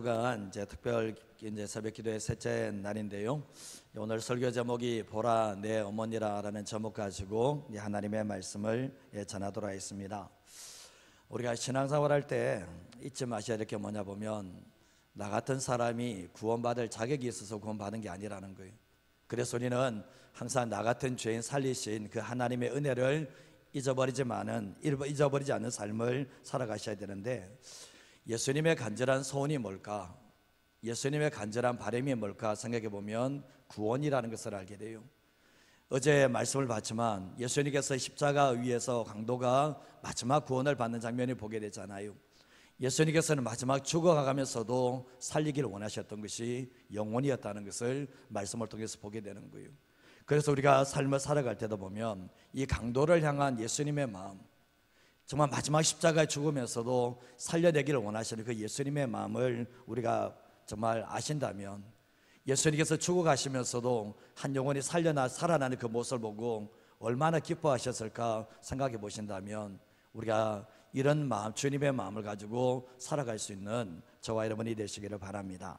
가 이제 특별 새벽 기도의 셋째 날인데요. 오늘 설교 제목이 보라 내 어머니라라는 제목 가지고 하나님의 말씀을 전하도록 하겠습니다. 우리가 신앙생활할 때 잊지 마셔야 될 게 뭐냐 보면 나 같은 사람이 구원받을 자격이 있어서 구원받은 게 아니라는 거예요. 그래서 우리는 항상 나 같은 죄인 살리신 그 하나님의 은혜를 잊어버리지 않는 삶을 살아가셔야 되는데, 예수님의 간절한 소원이 뭘까? 예수님의 간절한 바람이 뭘까 생각해 보면 구원이라는 것을 알게 돼요. 어제 말씀을 봤지만 예수님께서 십자가 위에서 강도가 마지막 구원을 받는 장면을 보게 되잖아요. 예수님께서는 마지막 죽어가면서도 살리기를 원하셨던 것이 영혼이었다는 것을 말씀을 통해서 보게 되는 거예요. 그래서 우리가 삶을 살아갈 때도 보면 이 강도를 향한 예수님의 마음, 정말 마지막 십자가에 죽으면서도 살려내기를 원하시는 그 예수님의 마음을 우리가 정말 아신다면, 예수님께서 죽어가시면서도 한 영혼이 살아나는 그 모습을 보고 얼마나 기뻐하셨을까 생각해 보신다면, 우리가 이런 마음, 주님의 마음을 가지고 살아갈 수 있는 저와 여러분이 되시기를 바랍니다.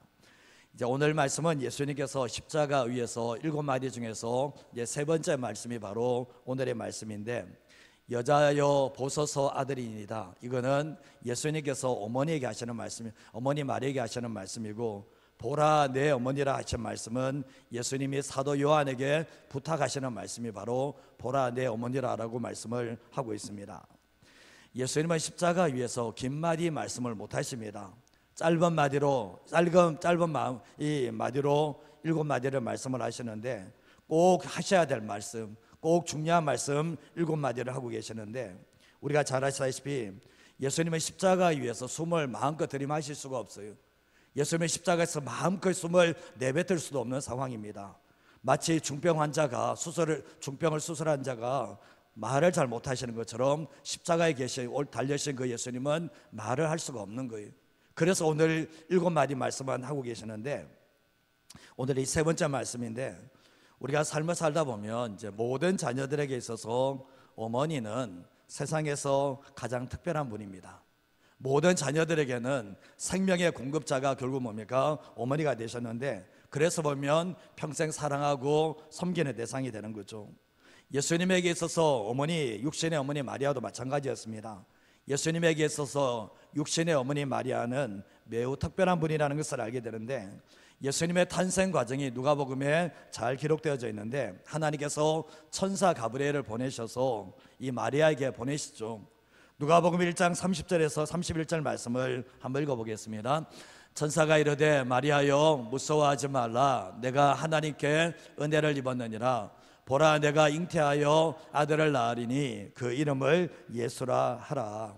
이제 오늘 말씀은 예수님께서 십자가 위에서 7마디 중에서 이제 세 번째 말씀이 바로 오늘의 말씀인데, 여자여 보소서 아들이니이다. 이거는 예수님께서 어머니에게 하시는 말씀, 어머니 마리아에게 하시는 말씀이고, 보라 내 어머니라 하신 말씀은 예수님이 사도 요한에게 부탁하시는 말씀이 바로 보라 내 어머니라라고 말씀을 하고 있습니다. 예수님은 십자가 위에서 긴 마디 말씀을 못 하십니다. 짧은 마디로 이 마디로 7마디를 말씀을 하시는데, 꼭 하셔야 될 말씀, 꼭 중요한 말씀 7마디를 하고 계시는데, 우리가 잘 아시다시피 예수님은 십자가 위에서 숨을 마음껏 들이마실 수가 없어요. 예수님의 십자가에서 마음껏 숨을 내뱉을 수도 없는 상황입니다. 마치 중병을 수술한 자가 말을 잘 못하시는 것처럼 십자가에 달려신 그 예수님은 말을 할 수가 없는 거예요. 그래서 오늘 7마디 말씀만 하고 계시는데, 오늘 이 세 번째 말씀인데, 우리가 삶을 살다 보면 이제 모든 자녀들에게 있어서 어머니는 세상에서 가장 특별한 분입니다. 모든 자녀들에게는 생명의 공급자가 결국 뭡니까? 어머니가 되셨는데, 그래서 보면 평생 사랑하고 섬기는 대상이 되는 거죠. 예수님에게 있어서 육신의 어머니 마리아도 마찬가지였습니다. 예수님에게 있어서 육신의 어머니 마리아는 매우 특별한 분이라는 것을 알게 되는데, 예수님의 탄생 과정이 누가복음에 잘 기록되어져 있는데, 하나님께서 천사 가브리엘을 보내셔서 이 마리아에게 보내시죠. 누가복음 1장 30절에서 31절 말씀을 한번 읽어보겠습니다. 천사가 이르되 마리아여 무서워하지 말라, 내가 하나님께 은혜를 입었느니라. 보라 내가 잉태하여 아들을 낳으리니 그 이름을 예수라 하라.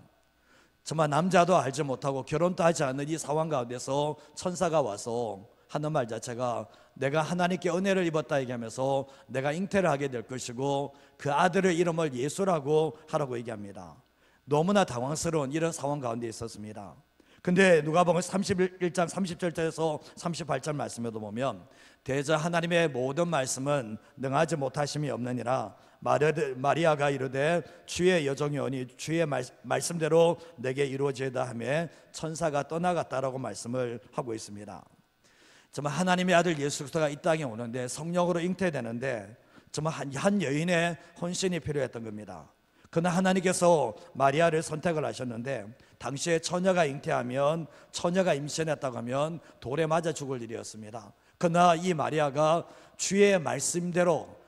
정말 남자도 알지 못하고 결혼도 하지 않는 이 상황 가운데서 천사가 와서 하는 말 자체가 내가 하나님께 은혜를 입었다 얘기하면서 내가 잉태를 하게 될 것이고 그 아들의 이름을 예수라고 하라고 얘기합니다. 너무나 당황스러운 이런 상황 가운데 있었습니다. 근데 누가복음 31장 30절에서 38절 말씀에도 보면, 대저 하나님의 모든 말씀은 능하지 못하심이 없느니라. 마리아가 이르되 주의 여종이오니 주의 말씀대로 내게 이루어지이다 하며 천사가 떠나갔다라고 말씀을 하고 있습니다. 정말 하나님의 아들 예수 그리스도가 이 땅에 오는데, 성령으로 잉태되는데 정말 한 여인의 헌신이 필요했던 겁니다. 그러나 하나님께서 마리아를 선택을 하셨는데, 당시에 처녀가 잉태하면, 처녀가 임신했다고 하면 돌에 맞아 죽을 일이었습니다. 그러나 이 마리아가 주의 말씀대로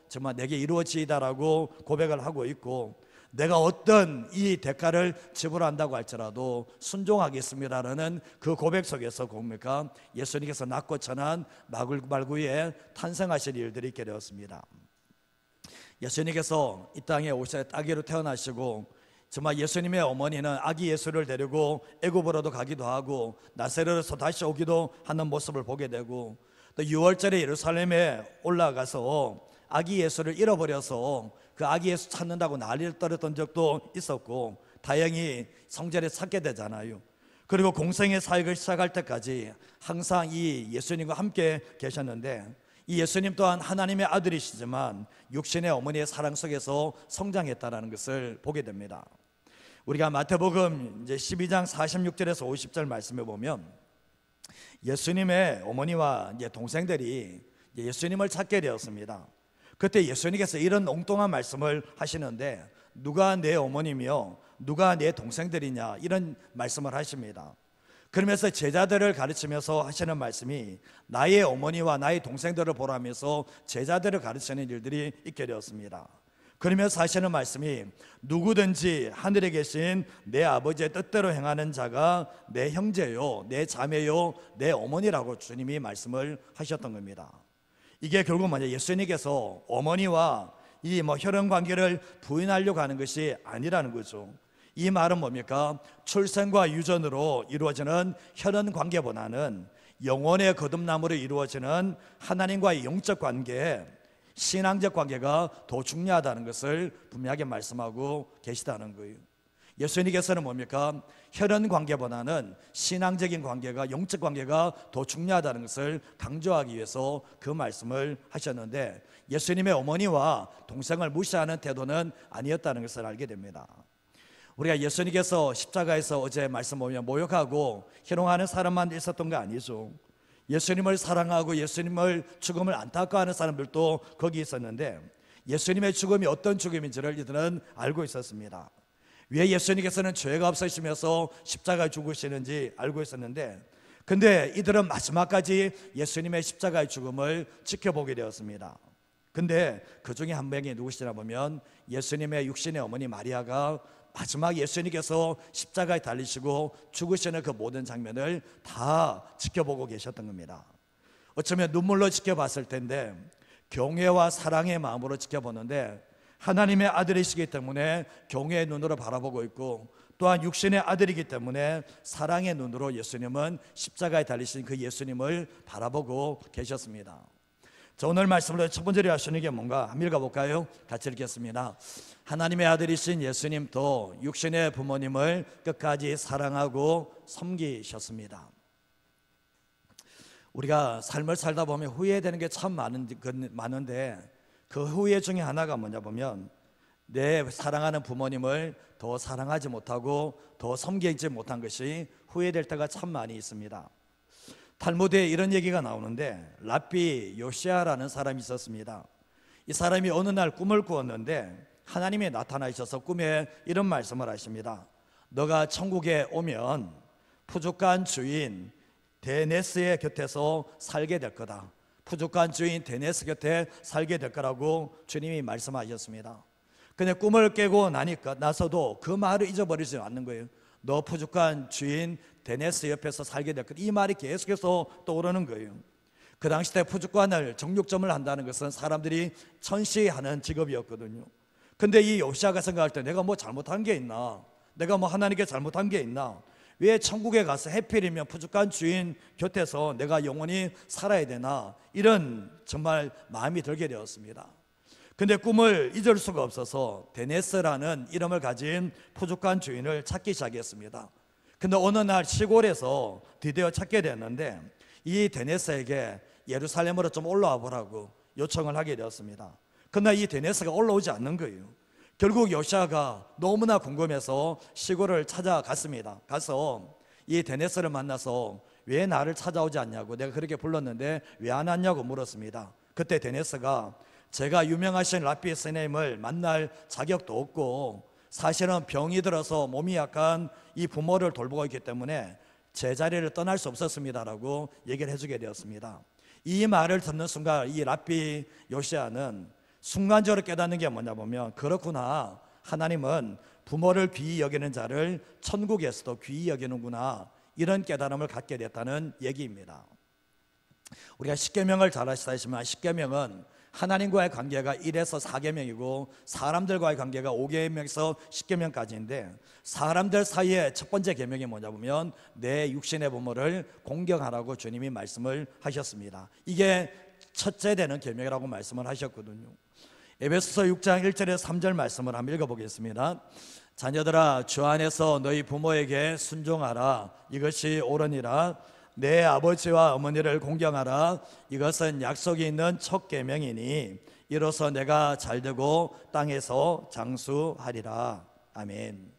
정말 내게 이루어지이다라고 고백을 하고 있고, 내가 어떤 이 대가를 지불한다고 할지라도 순종하겠습니다라는 그 고백 속에서 뭡니까? 예수님께서 낳고 천한 말구에 탄생하실 일들이 있게 되었습니다. 예수님께서 이 땅에 아기로 태어나시고, 정말 예수님의 어머니는 아기 예수를 데리고 애굽으로도 가기도 하고 나사렛에서 다시 오기도 하는 모습을 보게 되고, 또 6월절에 예루살렘에 올라가서 아기 예수를 잃어버려서 그 아기 예수 찾는다고 난리를 떨었던 적도 있었고, 다행히 성전에 찾게 되잖아요. 그리고 공생의 사역을 시작할 때까지 항상 이 예수님과 함께 계셨는데, 이 예수님 또한 하나님의 아들이시지만 육신의 어머니의 사랑 속에서 성장했다는 것을 보게 됩니다. 우리가 마태복음 이제 12장 46절에서 50절 말씀에 보면 예수님의 어머니와 이제 동생들이 예수님을 찾게 되었습니다. 그때 예수님께서 이런 엉뚱한 말씀을 하시는데, 누가 내 어머니며 누가 내 동생들이냐, 이런 말씀을 하십니다. 그러면서 제자들을 가르치면서 하시는 말씀이 나의 어머니와 나의 동생들을 보라면서 제자들을 가르치는 일들이 있게 되었습니다. 그러면서 하시는 말씀이 누구든지 하늘에 계신 내 아버지의 뜻대로 행하는 자가 내 형제요, 내 자매요, 내 어머니라고 주님이 말씀을 하셨던 겁니다. 이게 결국 뭐냐, 예수님께서 어머니와 이 혈연 관계를 부인하려고 하는 것이 아니라는 거죠. 이 말은 뭡니까? 출생과 유전으로 이루어지는 혈연 관계보다는 영혼의 거듭남으로 이루어지는 하나님과의 영적 관계, 신앙적 관계가 더 중요하다는 것을 분명하게 말씀하고 계시다는 거예요. 예수님께서는 뭡니까? 혈연 관계보다는 신앙적인 관계가, 영적 관계가 더 중요하다는 것을 강조하기 위해서 그 말씀을 하셨는데, 예수님의 어머니와 동생을 무시하는 태도는 아니었다는 것을 알게 됩니다. 우리가 예수님께서 십자가에서 어제 말씀 보면 모욕하고 희롱하는 사람만 있었던 거 아니죠. 예수님을 사랑하고 예수님을 죽음을 안타까워하는 사람들도 거기 있었는데, 예수님의 죽음이 어떤 죽음인지를 이들은 알고 있었습니다. 왜 예수님께서는 죄가 없으시면서 십자가에 죽으시는지 알고 있었는데, 근데 이들은 마지막까지 예수님의 십자가의 죽음을 지켜보게 되었습니다. 근데 그 중에 한 명이 누구시냐 보면 예수님의 육신의 어머니 마리아가 마지막 예수님께서 십자가에 달리시고 죽으시는 그 모든 장면을 다 지켜보고 계셨던 겁니다. 어쩌면 눈물로 지켜봤을 텐데, 경외와 사랑의 마음으로 지켜보는데, 하나님의 아들이시기 때문에 경외의 눈으로 바라보고 있고, 또한 육신의 아들이기 때문에 사랑의 눈으로 예수님은 십자가에 달리신 그 예수님을 바라보고 계셨습니다. 자, 오늘 말씀으로 첫 번째로 하시는 게 뭔가 한번 읽어볼까요? 같이 읽겠습니다. 하나님의 아들이신 예수님도 육신의 부모님을 끝까지 사랑하고 섬기셨습니다. 우리가 삶을 살다 보면 후회되는 게 참 많은데, 그 후회 중에 하나가 뭐냐 보면 내 사랑하는 부모님을 더 사랑하지 못하고 더 섬기지 못한 것이 후회될 때가 참 많이 있습니다. 탈무드에 이런 얘기가 나오는데, 랍비 요시아라는 사람이 있었습니다. 이 사람이 어느 날 꿈을 꾸었는데 하나님이 나타나셔서 꿈에 이런 말씀을 하십니다. 너가 천국에 오면 푸죽한 주인 데네스의 곁에서 살게 될 거다. 푸죽한 주인 데네스 곁에 살게 될 거라고 주님이 말씀하셨습니다. 근데 꿈을 깨고 나서도 그 말을 잊어버리지 않는 거예요. 너 푸죽한 주인 데네스 옆에서 살게 될 거다. 이 말이 계속해서 떠오르는 거예요. 그 당시 때 푸죽관을 정육점을 한다는 것은 사람들이 천시하는 직업이었거든요. 근데 이 요시아가 생각할 때 내가 뭐 잘못한 게 있나? 내가 뭐 하나님께 잘못한 게 있나? 왜 천국에 가서 해필이면 푸죽한 주인 곁에서 내가 영원히 살아야 되나? 이런 정말 마음이 들게 되었습니다. 근데 꿈을 잊을 수가 없어서 데네스라는 이름을 가진 푸죽한 주인을 찾기 시작했습니다. 근데 어느 날 시골에서 드디어 찾게 됐는데, 이 데네스에게 예루살렘으로 좀 올라와 보라고 요청을 하게 되었습니다. 그러나 이 데네스가 올라오지 않는 거예요. 결국 요시아가 너무나 궁금해서 시골을 찾아갔습니다. 가서 이 데네스를 만나서 왜 나를 찾아오지 않냐고, 내가 그렇게 불렀는데 왜 안 왔냐고 물었습니다. 그때 데네스가 제가 유명하신 랍비 스님을 만날 자격도 없고, 사실은 병이 들어서 몸이 약한 이 부모를 돌보고 있기 때문에 제 자리를 떠날 수 없었습니다라고 얘기를 해주게 되었습니다. 이 말을 듣는 순간 이 랍비 요시아는 순간적으로 깨닫는 게 뭐냐 보면, 그렇구나, 하나님은 부모를 귀히 여기는 자를 천국에서도 귀히 여기는구나, 이런 깨달음을 갖게 됐다는 얘기입니다. 우리가 십계명을 잘 아시다시피 십계명은 하나님과의 관계가 1에서 4계명이고 사람들과의 관계가 5계명에서 10계명까지인데, 사람들 사이에 첫 번째 계명이 뭐냐 보면 내 육신의 부모를 공경하라고 주님이 말씀을 하셨습니다. 이게 첫째 되는 계명이라고 말씀을 하셨거든요. 에베소서 6장 1절에서 3절 말씀을 한번 읽어보겠습니다. 자녀들아, 주 안에서 너희 부모에게 순종하라. 이것이 옳으니라. 내 아버지와 어머니를 공경하라. 이것은 약속이 있는 첫 계명이니 이로써 내가 잘되고 땅에서 장수하리라. 아멘.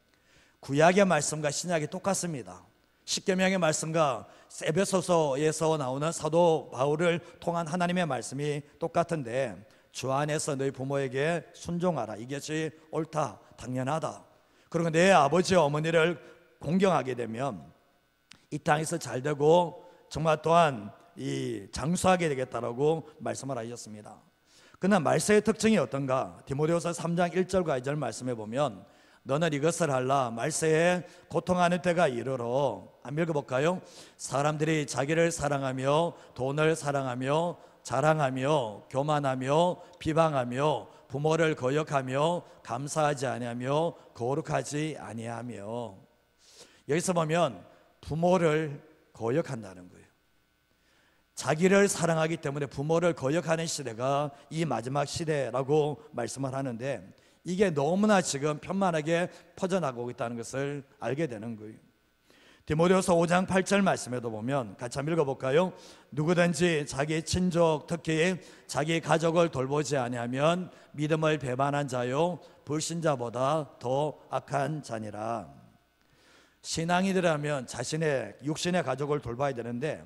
구약의 말씀과 신약이 똑같습니다. 십계명의 말씀과 에베소서에서 나오는 사도 바울을 통한 하나님의 말씀이 똑같은데, 주 안에서 너희 부모에게 순종하라, 이것이 옳다, 당연하다. 그리고 내 아버지 어머니를 공경하게 되면 이 땅에서 잘 되고 정말 또한 장수하게 되겠다라고 말씀을 하셨습니다. 그러나 말세의 특징이 어떤가? 디모데후서 3장 1절과 2절 말씀해 보면, 너는 이것을 할라, 말세에 고통하는 때가 이르러. 한번 읽어볼까요? 사람들이 자기를 사랑하며 돈을 사랑하며 자랑하며 교만하며 비방하며 부모를 거역하며 감사하지 아니하며 거룩하지 아니하며. 여기서 보면 부모를 거역한다는 거예요. 자기를 사랑하기 때문에 부모를 거역하는 시대가 이 마지막 시대라고 말씀을 하는데, 이게 너무나 지금 편만하게 퍼져나가고 있다는 것을 알게 되는 거예요. 디모데후서 5장 8절 말씀에도 보면, 같이 한번 읽어볼까요? 누구든지 자기 친족, 특히 자기 가족을 돌보지 아니하면 믿음을 배반한 자요 불신자보다 더 악한 자니라. 신앙인이라면 자신의 육신의 가족을 돌봐야 되는데,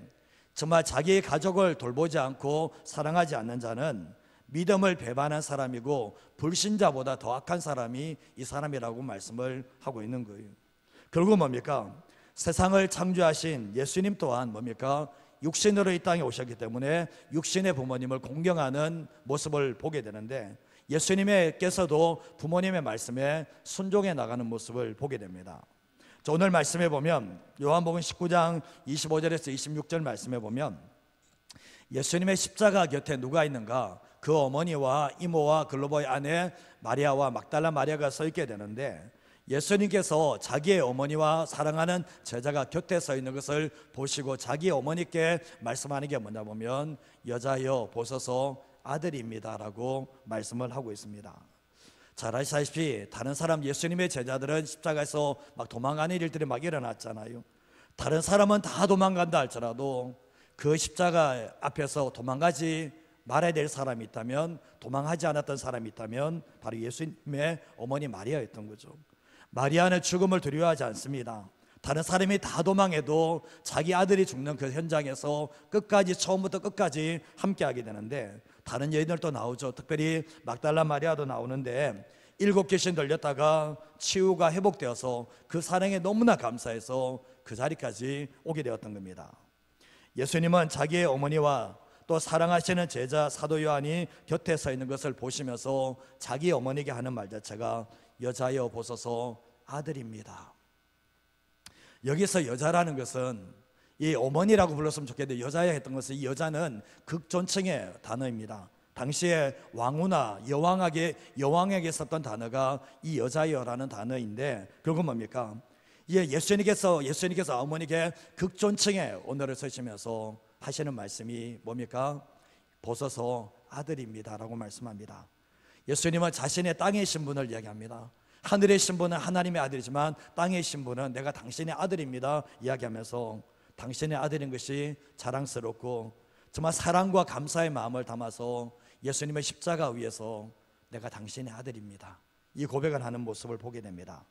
정말 자기 가족을 돌보지 않고 사랑하지 않는 자는 믿음을 배반한 사람이고 불신자보다 더 악한 사람이 이 사람이라고 말씀을 하고 있는 거예요. 결국 뭡니까? 세상을 창조하신 예수님 또한 뭡니까? 육신으로 이 땅에 오셨기 때문에 육신의 부모님을 공경하는 모습을 보게 되는데, 예수님께서도 부모님의 말씀에 순종해 나가는 모습을 보게 됩니다. 오늘 말씀해 보면, 요한복음 19장 25절에서 26절 말씀해 보면, 예수님의 십자가 곁에 누가 있는가? 그 어머니와 이모와 글로버의 아내 마리아와 막달라 마리아가 서 있게 되는데, 예수님께서 자기의 어머니와 사랑하는 제자가 곁에 서 있는 것을 보시고 자기 어머니께 말씀하는 게 뭐냐 보면, 여자여 보소서 아들입니다 라고 말씀을 하고 있습니다. 잘 아시다시피 다른 사람, 예수님의 제자들은 십자가에서 막 도망가는 일들이 막 일어났잖아요. 다른 사람은 다 도망간다 할지라도 그 십자가 앞에서 도망가지 말아야 될 사람이 있다면, 도망하지 않았던 사람이 있다면 바로 예수님의 어머니 마리아였던 거죠. 마리아는 죽음을 두려워하지 않습니다. 다른 사람이 다 도망해도 자기 아들이 죽는 그 현장에서 끝까지, 처음부터 끝까지 함께하게 되는데, 다른 여인들도 나오죠. 특별히 막달라 마리아도 나오는데, 7 귀신 들렸다가 치유가 회복되어서 그 사랑에 너무나 감사해서 그 자리까지 오게 되었던 겁니다. 예수님은 자기의 어머니와 또 사랑하시는 제자 사도 요한이 곁에 서 있는 것을 보시면서 자기 어머니에게 하는 말 자체가 여자여 보소서 아들입니다. 여기서 여자라는 것은 이 어머니라고 불렀으면 좋겠는데, 여자야 했던 것은, 이 여자는 극존칭의 단어입니다. 당시에 왕후나 여왕에게 썼던 단어가 이 여자여라는 단어인데, 결국 뭡니까? 예수님께서 어머니께 극존칭의 언어를 쓰시면서 하시는 말씀이 뭡니까? 보소서 아들입니다 라고 말씀합니다. 예수님은 자신의 땅의 신분을 이야기합니다. 하늘의 신분은 하나님의 아들이지만 땅의 신분은 내가 당신의 아들입니다 이야기하면서, 당신의 아들인 것이 자랑스럽고 정말 사랑과 감사의 마음을 담아서 예수님의 십자가 위에서 내가 당신의 아들입니다, 이 고백을 하는 모습을 보게 됩니다.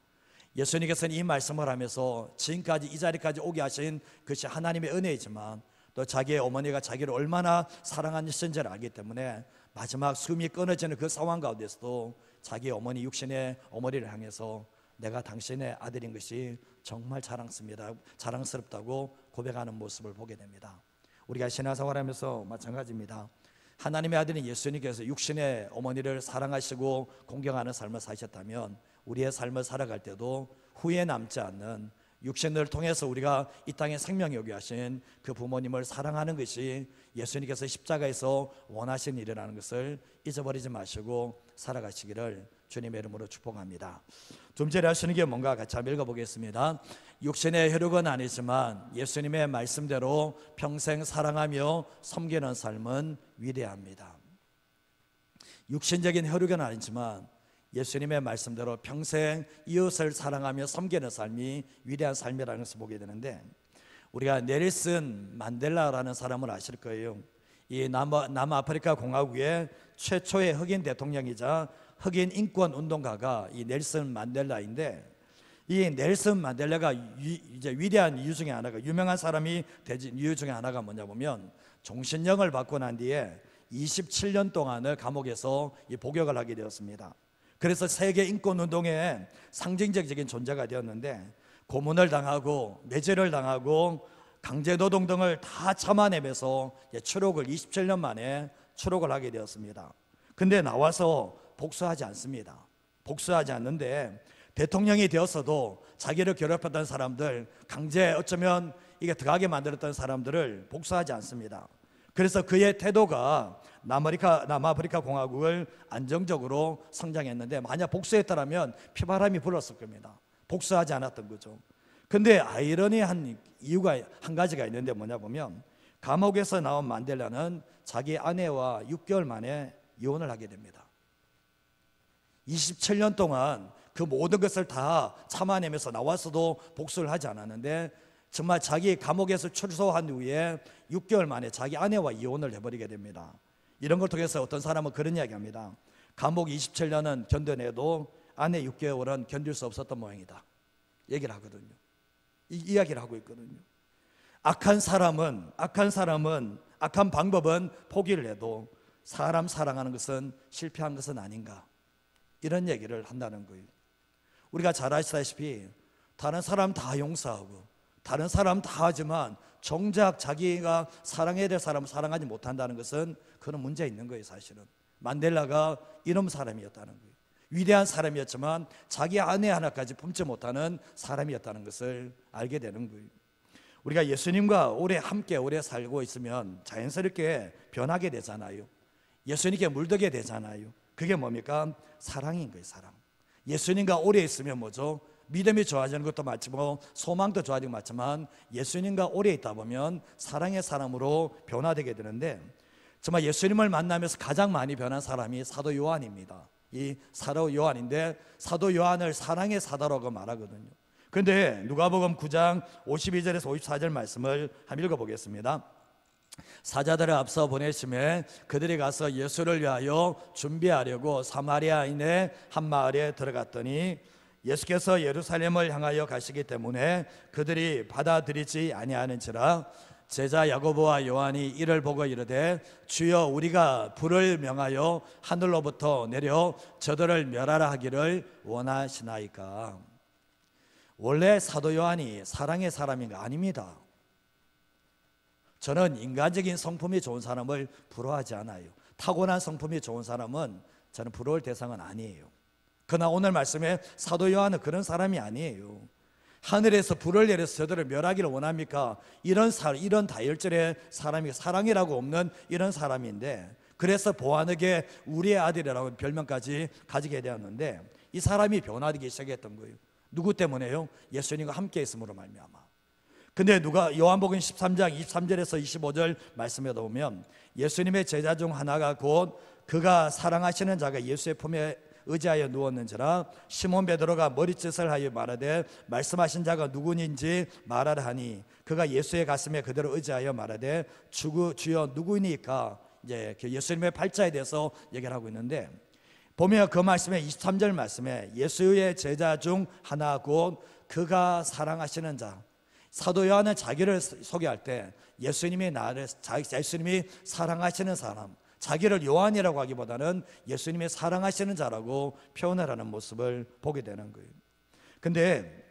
예수님께서는 이 말씀을 하면서 지금까지 이 자리까지 오게 하신 것이 하나님의 은혜이지만, 또 자기의 어머니가 자기를 얼마나 사랑하시는지를 알기 때문에 마지막 숨이 끊어지는 그 상황 가운데서도 자기 어머니, 육신의 어머니를 향해서 내가 당신의 아들인 것이 정말 자랑스럽다고 고백하는 모습을 보게 됩니다. 우리가 신앙생활하면서 마찬가지입니다. 하나님의 아들인 예수님께서 육신의 어머니를 사랑하시고 공경하는 삶을 사셨다면, 우리의 삶을 살아갈 때도 후회 남지 않는, 육신을 통해서 우리가 이 땅에 생명이 오게 하신 그 부모님을 사랑하는 것이 예수님께서 십자가에서 원하신 일이라는 것을 잊어버리지 마시고 살아가시기를 주님의 이름으로 축복합니다. 좀 전에 하시는 게 뭔가 같이 한번 읽어보겠습니다. 육신의 혈육은 아니지만 예수님의 말씀대로 평생 사랑하며 섬기는 삶은 위대합니다. 육신적인 혈육은 아니지만 예수님의 말씀대로 평생 이웃을 사랑하며 섬기는 삶이 위대한 삶이라는 것을 보게 되는데, 우리가 넬슨 만델라라는 사람을 아실 거예요. 이 남아프리카 공화국의 최초의 흑인 대통령이자 흑인 인권 운동가가 이 넬슨 만델라인데, 이 넬슨 만델라가 이제 위대한 이유 중에 하나가, 유명한 사람이 되진 이유 중에 하나가 뭐냐 보면, 종신령을 받고 난 뒤에 27년 동안을 감옥에서 이 복역을 하게 되었습니다. 그래서 세계 인권 운동의 상징적인 존재가 되었는데, 고문을 당하고 매제를 당하고 강제노동 등을 다 참아내면서 추록을 27년 만에 추록을 하게 되었습니다. 근데 나와서 복수하지 않습니다. 복수하지 않는데, 대통령이 되었어도 자기를 괴롭혔던 사람들, 강제 어쩌면 이게 들어가게 만들었던 사람들을 복수하지 않습니다. 그래서 그의 태도가 남아프리카 공화국을 안정적으로 성장했는데, 만약 복수했더라면 피바람이 불었을 겁니다. 복수하지 않았던 거죠. 근데 아이러니한 이유가 한 가지가 있는데, 뭐냐 보면, 감옥에서 나온 만델라는 자기 아내와 6개월 만에 이혼을 하게 됩니다. 27년 동안 그 모든 것을 다 참아내면서 나와서도 복수를 하지 않았는데, 정말 자기 감옥에서 출소한 후에 6개월 만에 자기 아내와 이혼을 해버리게 됩니다. 이런 걸 통해서 어떤 사람은 그런 이야기합니다. 감옥 27년은 견뎌내도 아내 6개월은 견딜 수 없었던 모양이다, 얘기를 하거든요. 이 이야기를 하고 있거든요. 악한 사람은 악한 방법은 포기를 해도 사람 사랑하는 것은 실패한 것은 아닌가, 이런 얘기를 한다는 거예요. 우리가 잘 아시다시피 다른 사람 다 용서하고 다른 사람 다 하지만 정작 자기가 사랑해야 될 사람을 사랑하지 못한다는 것은 그런 문제 있는 거예요. 사실은 만델라가 이런 사람이었다는 거예요. 위대한 사람이었지만 자기 아내 하나까지 품지 못하는 사람이었다는 것을 알게 되는 거예요. 우리가 예수님과 함께 오래 살고 있으면 자연스럽게 변하게 되잖아요. 예수님께 물들게 되잖아요. 그게 뭡니까? 사랑인 거예요. 사랑. 예수님과 오래 있으면 뭐죠? 믿음이 좋아지는 것도 맞지만 소망도 좋아지는 것 맞지만, 예수님과 오래 있다 보면 사랑의 사람으로 변화되게 되는데, 정말 예수님을 만나면서 가장 많이 변한 사람이 사도 요한입니다. 이 사도 요한인데, 사도 요한을 사랑의 사도라고 말하거든요. 그런데 누가복음 9장 52절에서 54절 말씀을 한번 읽어보겠습니다. 사자들을 앞서 보내심에 그들이 가서 예수를 위하여 준비하려고 사마리아인의 한 마을에 들어갔더니, 예수께서 예루살렘을 향하여 가시기 때문에 그들이 받아들이지 아니하는지라, 제자 야고보와 요한이 이를 보고 이르되, 주여, 우리가 불을 명하여 하늘로부터 내려 저들을 멸하라 하기를 원하시나이까. 원래 사도 요한이 사랑의 사람인가? 아닙니다. 저는 인간적인 성품이 좋은 사람을 부러워하지 않아요. 타고난 성품이 좋은 사람은 저는 부러울 대상은 아니에요. 그러나 오늘 말씀에 사도 요한은 그런 사람이 아니에요. 하늘에서 불을 내려서 저들을 멸하기를 원합니까? 이런 다혈질의 사람이, 사랑이라고 없는 이런 사람인데, 그래서 보아느게 우리의 아들이라고 별명까지 가지게 되었는데, 이 사람이 변화되기 시작했던 거예요. 누구 때문에요? 예수님과 함께 있음으로 말미암아. 근데 요한복음 13장 23절에서 25절 말씀에 보면, 예수님의 제자 중 하나가 곧 그가 사랑하시는 자가 예수의 품에 의지하여 누웠는지라, 시몬 베드로가 머리짓을 하여 말하되, 말씀하신 자가 누구인지 말하라 하니, 그가 예수의 가슴에 그대로 의지하여 말하되, 주여 누구이니까? 이제 예수님의 팔자에 대해서 얘기를 하고 있는데, 보면 그 말씀에 23절 말씀에 예수의 제자 중 하나 곧 그가 사랑하시는 자, 사도 요한은 자기를 소개할 때 예수님이 사랑하시는 사람, 자기를 요한이라고 하기보다는 예수님이 사랑하시는 자라고 표현을 하는 모습을 보게 되는 거예요. 근데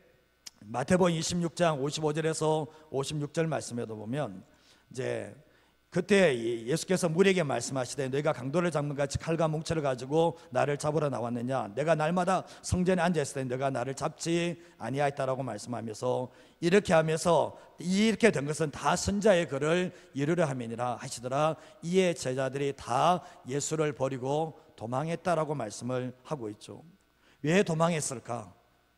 마태복음 26장 55절에서 56절 말씀에도 보면, 이제 그때 예수께서 무리에게 말씀하시되, 너희가 강도를 잡는 같이 칼과 뭉치를 가지고 나를 잡으러 나왔느냐? 내가 날마다 성전에 앉아있을 때 너희가 나를 잡지 아니하였다라고 말씀하면서, 이렇게 하면서 이렇게 된 것은 다 선자의 글을 이루려 함이니라 하시더라. 이에 제자들이 다 예수를 버리고 도망했다라고 말씀을 하고 있죠. 왜 도망했을까?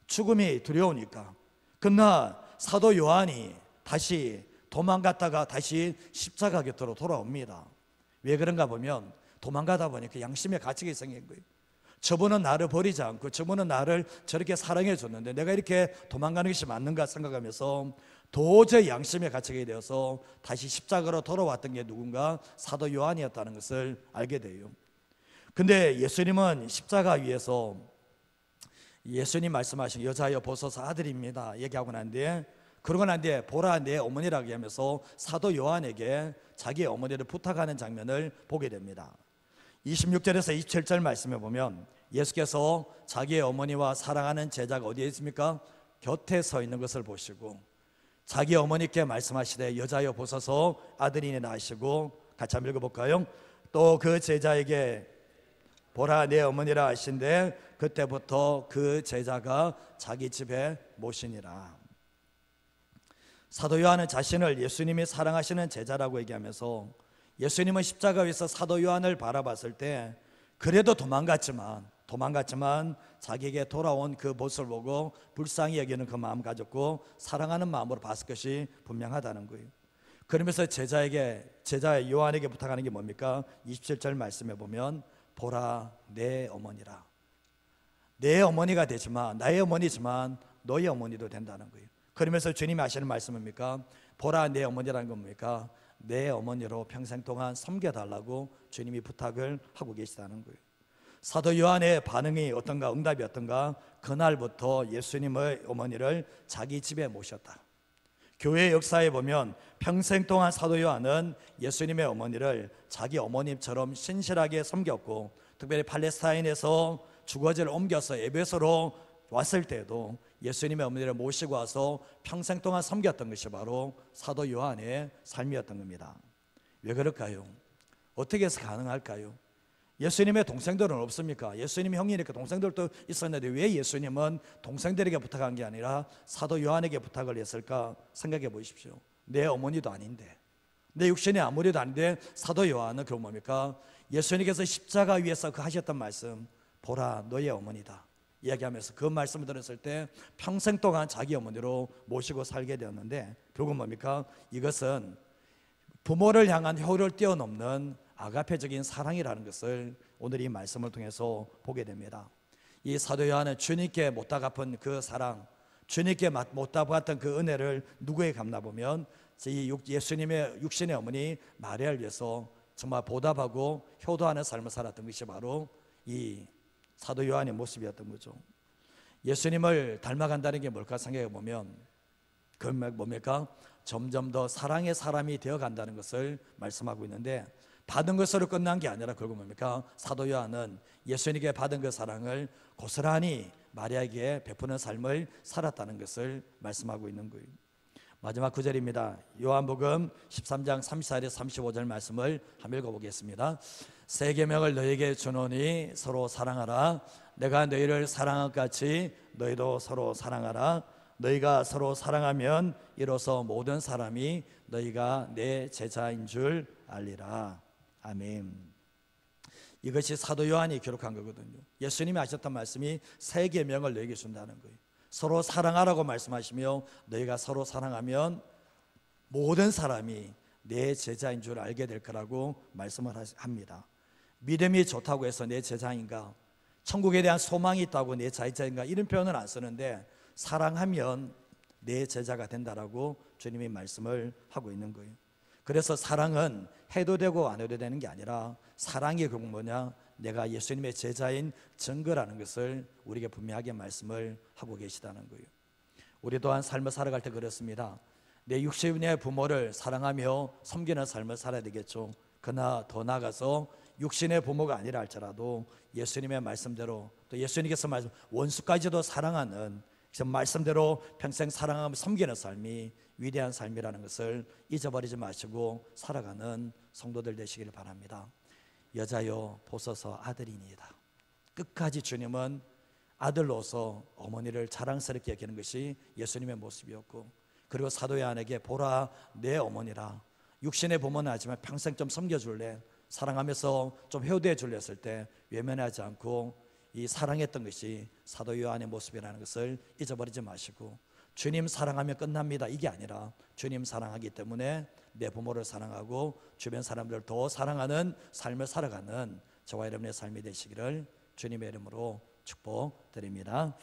죽음이 두려우니까. 그러나 사도 요한이 다시 도망갔다가 다시 십자가 곁으로 돌아옵니다. 왜 그런가 보면, 도망가다 보니까 양심의 가책이 생긴 거예요. 저분은 나를 버리지 않고 저분은 나를 저렇게 사랑해 줬는데 내가 이렇게 도망가는 것이 맞는가 생각하면서 도저히 양심의 가책이 되어서 다시 십자가로 돌아왔던 게 누군가? 사도 요한이었다는 것을 알게 돼요. 근데 예수님은 십자가 위에서 예수님 말씀하신 여자여 보소서 아들입니다 얘기하고 난 뒤에, 그러고 난 뒤에 보라 내 어머니라고 하면서 사도 요한에게 자기의 어머니를 부탁하는 장면을 보게 됩니다. 26절에서 27절 말씀에 보면 예수께서 자기의 어머니와 사랑하는 제자가 어디에 있습니까? 곁에 서 있는 것을 보시고 자기 어머니께 말씀하시되 여자여 보소서 아들이니라 하시고, 같이 한번 읽어볼까요? 또 그 제자에게 보라 내 어머니라 하신데 그때부터 그 제자가 자기 집에 모시니라. 사도 요한은 자신을 예수님이 사랑하시는 제자라고 얘기하면서, 예수님은 십자가 위에서 사도 요한을 바라봤을 때 그래도 도망갔지만 자기에게 돌아온 그 모습을 보고 불쌍히 여기는 그 마음 가졌고 사랑하는 마음으로 봤을 것이 분명하다는 거예요. 그러면서 제자 요한에게 부탁하는 게 뭡니까? 27절 말씀에 보면 보라 내 어머니라. 내 어머니가 되지만, 나의 어머니지만 너의 어머니도 된다는 거예요. 그러면서 주님이 하시는 말씀은 뭡니까? 보라 내 어머니라는 건 뭡니까? 내 어머니로 평생 동안 섬겨달라고 주님이 부탁을 하고 계시다는 거예요. 사도 요한의 반응이 어떤가, 응답이 어떤가? 그날부터 예수님의 어머니를 자기 집에 모셨다. 교회 역사에 보면 평생 동안 사도 요한은 예수님의 어머니를 자기 어머님처럼 신실하게 섬겼고, 특별히 팔레스타인에서 주거지를 옮겨서 에베소로 왔을 때에도 예수님의 어머니를 모시고 와서 평생 동안 섬겼던 것이 바로 사도 요한의 삶이었던 겁니다. 왜 그럴까요? 어떻게 해서 가능할까요? 예수님의 동생들은 없습니까? 예수님의 형이니까 동생들도 있었는데 왜 예수님은 동생들에게 부탁한 게 아니라 사도 요한에게 부탁을 했을까? 생각해 보십시오. 내 어머니도 아닌데, 내 육신의 아무리도 아닌데 사도 요한은 그럼 뭡니까? 예수님께서 십자가 위에서 그 하셨던 말씀, 보라 너의 어머니다 이야기하면서 그 말씀을 들었을 때 평생 동안 자기 어머니로 모시고 살게 되었는데, 결국 뭡니까? 이것은 부모를 향한 효를 뛰어넘는 아가페적인 사랑이라는 것을 오늘 이 말씀을 통해서 보게 됩니다. 이 사도 요한은 주님께 못다 갚은 그 사랑, 주님께 못다 받았던 그 은혜를 누구에게 갚나 보면 예수님의 육신의 어머니 마리아를 위해서 정말 보답하고 효도하는 삶을 살았던 것이 바로 이 사도 요한의 모습이었던 거죠. 예수님을 닮아간다는 게 뭘까 생각해 보면 그 뭡니까? 점점 더 사랑의 사람이 되어간다는 것을 말씀하고 있는데, 받은 것으로 끝난 게 아니라 결국 뭡니까? 사도 요한은 예수님께 받은 그 사랑을 고스란히 마리아에게 베푸는 삶을 살았다는 것을 말씀하고 있는 거예요. 마지막 구절입니다. 요한복음 13장 34절에서 35절 말씀을 한번 읽어보겠습니다. 새 계명을 너희에게 주노니 서로 사랑하라. 내가 너희를 사랑한 것 같이 너희도 서로 사랑하라. 너희가 서로 사랑하면 이로써 모든 사람이 너희가 내 제자인 줄 알리라. 아멘. 이것이 사도 요한이 기록한 거거든요. 예수님이 하셨던 말씀이 새 계명을 너희에게 준다는 거예요. 서로 사랑하라고 말씀하시며 너희가 서로 사랑하면 모든 사람이 내 제자인 줄 알게 될 거라고 말씀을 합니다. 믿음이 좋다고 해서 내 제자인가, 천국에 대한 소망이 있다고 내 제자인가, 이런 표현은 안 쓰는데 사랑하면 내 제자가 된다라고 주님이 말씀을 하고 있는 거예요. 그래서 사랑은 해도 되고 안 해도 되는 게 아니라 사랑이 결국 뭐냐? 내가 예수님의 제자인 증거라는 것을 우리에게 분명하게 말씀을 하고 계시다는 거예요. 우리 또한 삶을 살아갈 때 그렇습니다. 내 육신의 부모를 사랑하며 섬기는 삶을 살아야 되겠죠. 그러나 더 나아가서 육신의 부모가 아니라 할지라도 예수님의 말씀대로, 또 예수님께서 말씀 원수까지도 사랑하는 말씀대로 평생 사랑하며 섬기는 삶이 위대한 삶이라는 것을 잊어버리지 마시고 살아가는 성도들 되시길 바랍니다. 여자여 보소서 아들이니이다. 끝까지 주님은 아들로서 어머니를 자랑스럽게 여기는 것이 예수님의 모습이었고, 그리고 사도 요한에게 보라 내 어머니라. 육신의 부모는 하지만 평생 좀 섬겨줄래, 사랑하면서 좀 효도해 줄래 했을 때 외면하지 않고 이 사랑했던 것이 사도 요한의 모습이라는 것을 잊어버리지 마시고, 주님 사랑하면 끝납니다 이게 아니라 주님 사랑하기 때문에 내 부모를 사랑하고 주변 사람들을 더 사랑하는 삶을 살아가는 저와 여러분의 삶이 되시기를 주님의 이름으로 축복드립니다.